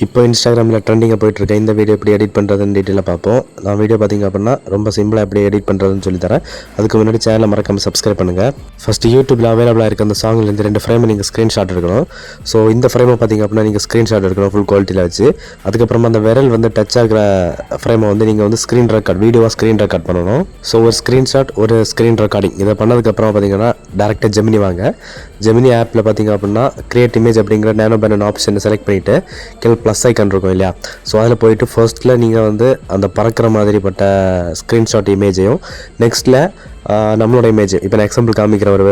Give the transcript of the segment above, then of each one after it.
இப்போ இன்ஸ்டாகிராமில் ட்ரெண்டிங்காக போயிட்டுருக்க இந்த வீடியோ எப்படி எடிட் பண்ணுறதுன்னு டீட்டெயிலாக பார்ப்போம். நான் வீடியோ பார்த்திங்க அப்படின்னா ரொம்ப சிம்பிளாக எப்படி எடிட் பண்ணுறதுன்னு சொல்லித்தரேன். அதுக்கு முன்னாடி சேனலை மறக்காமல் சப்ஸ்கிரைப் பண்ணுங்கள். ஃபஸ்ட்டு யூடியூப்பில் அவைலபிளாக இருக்க அந்த சாங்லேருந்து 2 ஃப்ரேமை நீங்கள் ஸ்க்ரீன்ஷாட் எடுக்கணும். ஸோ இந்த ஃப்ரேமை பார்த்திங்க அப்படின்னா நீங்கள் ஸ்க்ரீன்ஷாட் எடுக்கணும் ஃபுல் குவாலிட்டியில் வச்சு. அதுக்கப்புறமா அந்த விரல் வந்து டச் ஆகிற ஃப்ரேமை வந்து நீங்கள் வந்து ஸ்க்ரீன் ரெக்கார்ட் வீடியோவாக ஸ்க்ரீன் ரெக்கார்ட் பண்ணணும். ஸோ ஒரு ஸ்க்ரீன்ஷாட் ஒரு ஸ்க்ரீன் ரெக்கார்டிங் இதை பண்ணதுக்கப்புறம் பார்த்திங்கன்னா டேரெக்டாக ஜெமினி வாங்க. ஜெமினி ஆப்பில் பார்த்திங்க அப்படின்னா கிரியேட் இமேஜ் அப்படிங்கிற நேனோ பேனன் ஆப்ஷனை செலக்ட் பண்ணிவிட்டு கீழே ப்ளஸ் ஐக்கான் இருக்கும் இல்லையா, ஸோ அதில் போயிட்டு ஃபர்ஸ்ட்டில் நீங்கள் வந்து அந்த பறக்கிற மாதிரிப்பட்ட ஸ்க்ரீன்ஷாட் இமேஜையும் நெக்ஸ்ட்டில் நம்மளோட இமேஜ் இப்போ நான் எக்ஸாம்பிள் காமிக்கிற ஒரு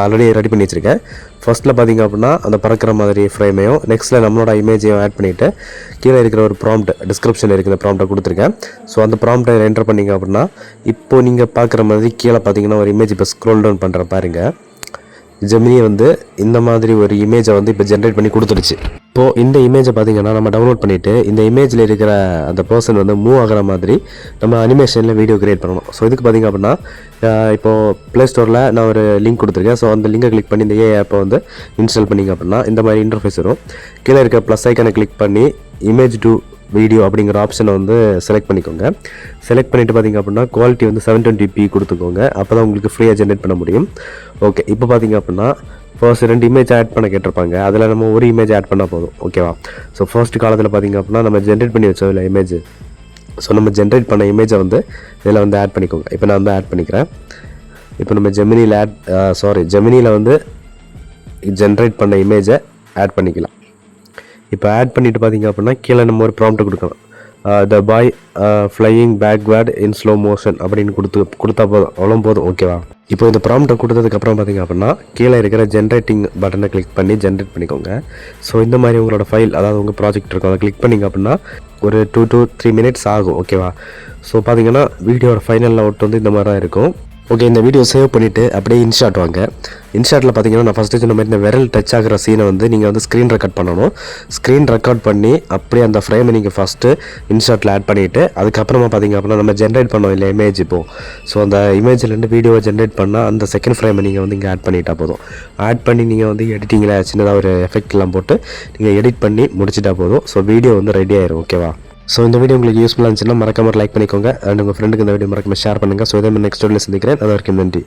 ஆல்ரெடி ரெடி பண்ணி வச்சுருக்கேன். ஃபர்ஸ்ட்டில் பார்த்திங்க அப்படின்னா அந்த பறக்கிற மாதிரி ஃப்ரேமையும் நெக்ஸ்ட்டில் நம்மளோட இமேஜையும் ஆட் பண்ணிவிட்டு கீழே இருக்கிற ஒரு ப்ராம்ப்ட் டிஸ்கிரிப்ஷனில் இருக்கிற ப்ராம்ப்டை கொடுத்துருக்கேன். ஸோ அந்த ப்ராம்ப்டை என்டர் பண்ணிங்க அப்படின்னா இப்போது நீங்கள் பார்க்குற மாதிரி கீழே பார்த்தீங்கன்னா ஒரு இமேஜ் இப்போ ஸ்க்ரோல் டவுன் பண்ணுற பாருங்கள். ஜெமினி வந்து இந்த மாதிரி ஒரு இமேஜை வந்து இப்போ ஜென்ரேட் பண்ணி கொடுத்துருச்சு. இப்போது இந்த இமேஜை பார்த்திங்கன்னா நம்ம டவுன்லோட் பண்ணிவிட்டு இந்த இமேஜில் இருக்கிற அந்த பர்சன் வந்து மூவ் ஆகிற மாதிரி நம்ம அனிமேஷனில் வீடியோ க்ரியேட் பண்ணணும். ஸோ இதுக்கு பார்த்திங்க அப்படின்னா இப்போது ப்ளே ஸ்டோரில் நான் ஒரு லிங்க் கொடுத்துருக்கேன். ஸோ அந்த லிங்கை கிளிக் பண்ணி இந்த ஏஐ ஆப்பை வந்து இன்ஸ்டால் பண்ணிங்க அப்படின்னா இந்த மாதிரி இன்டர்ஃபேஸ் வரும். கீழே இருக்க ப்ளஸ் ஐக்கானை கிளிக் பண்ணி இமேஜ் டு வீடியோ அப்படிங்கிற ஆப்ஷனை வந்து செலக்ட் பண்ணிக்கோங்க. செலக்ட் பண்ணிவிட்டு பார்த்திங்க அப்படின்னா குவாலிட்டி வந்து 720p கொடுத்துக்கோங்க. அப்போ தான் உங்களுக்கு ஃப்ரீயாக ஜென்ரேட் பண்ண முடியும். ஓகே, இப்போ பார்த்திங்க அப்படின்னா ஃபர்ஸ்ட் 2 இமேஜ் ஆட் பண்ண கேட்டிருப்பாங்க. அதில் நம்ம ஒரு இமேஜ் ஆட் பண்ணால் போதும். ஓகேவா? ஸோ ஃபர்ஸ்ட் காலத்தில் பார்த்திங்க அப்படின்னா நம்ம ஜென்ரேட் பண்ணி வச்சோம் இல்லை இமேஜ். ஸோ நம்ம ஜென்ரேட் பண்ண இமேஜை வந்து இதில் வந்து ஆட் பண்ணிக்கோங்க. இப்போ நான் வந்து ஆட் பண்ணிக்கிறேன். இப்போ நம்ம ஜெமினியில் வந்து ஜென்ரேட் பண்ண இமேஜை ஆட் பண்ணிக்கலாம். இப்போ ஆட் பண்ணிவிட்டு பார்த்திங்க அப்படின்னா கீழே நம்ம ஒரு ப்ராம்ப்ட் கொடுக்கலாம். The boy flying backward in slow motion அப்படின்னு கொடுத்தா போதும், அவ்வளோ போதும். ஓகேவா? இப்போ இந்த ப்ராம்ப்ட்டை கொடுத்ததுக்கப்புறம் பார்த்திங்க அப்படின்னா கீழே இருக்கிற ஜென்ரேட்டிங் பட்டனை கிளிக் பண்ணி ஜென்ரேட் பண்ணிக்கோங்க. ஸோ இந்த மாதிரி உங்களோட ஃபைல், அதாவது உங்கள் ப்ராஜெக்ட் இருக்கும், அதை கிளிக் பண்ணிங்க அப்படின்னா ஒரு 2 to 3 minutes ஆகும். ஓகேவா? ஸோ பார்த்திங்கன்னா வீடியோட ஃபைனல் அவுட் வந்து இந்த மாதிரி தான் இருக்கும். ஓகே, இந்த வீடியோ சேவ் பண்ணிவிட்டு அப்படியே இன்ஷாட் வாங்க. இன்ஷாட்டில் பார்த்தீங்கன்னா நான் ஃபஸ்ட்டு சொன்ன மாதிரி இந்த விரல் டச் ஆகிற சீனை வந்து நீங்கள் வந்து ஸ்க்ரீன் ரெக்கார்ட் பண்ணணும். ஸ்க்ரீன் ரெக்கார்ட் பண்ணி அப்படியே அந்த ஃப்ரேமை நீங்கள் ஃபஸ்ட்டு இன்ஷாட்டில் ஆட் பண்ணிவிட்டு அதுக்கப்புறமா பார்த்திங்க அப்படின்னா நம்ம ஜென்ரேட் பண்ணோம் இல்லை இமேஜ் இப்போது. ஸோ அந்த இமேஜ்லேருந்து வீடியோவை ஜென்ரேட் பண்ணால் அந்த செகண்ட் ஃப்ரேமை நீங்கள் வந்து இங்கே ஆட் பண்ணிட்டா போதும். ஆட் பண்ணி நீங்கள் வந்து எடிட்டிங்கில் சின்னதாக ஒரு எஃபெக்ட்லாம் போட்டு நீங்கள் எடிட் பண்ணி முடிச்சிட்டா போதும். ஸோ வீடியோ வந்து ரெடி ஆயிரும். ஓகேவா? ஸோ இந்த வீடியோ உங்களுக்கு யூஸ்ஃபுல்லாக இருந்துச்சுன்னா மறக்காம லைக் பண்ணிக்கோங்க. அண்ட் உங்கள் ஃப்ரெண்டுக்கு இந்த வீடியோ மறக்காம ஷேர் பண்ணுங்கள். ஸோ இதே மாதிரி நெக்ஸ்ட் வீடியோவில் சந்திக்கிறேன். அது வரைக்கும் நன்றி.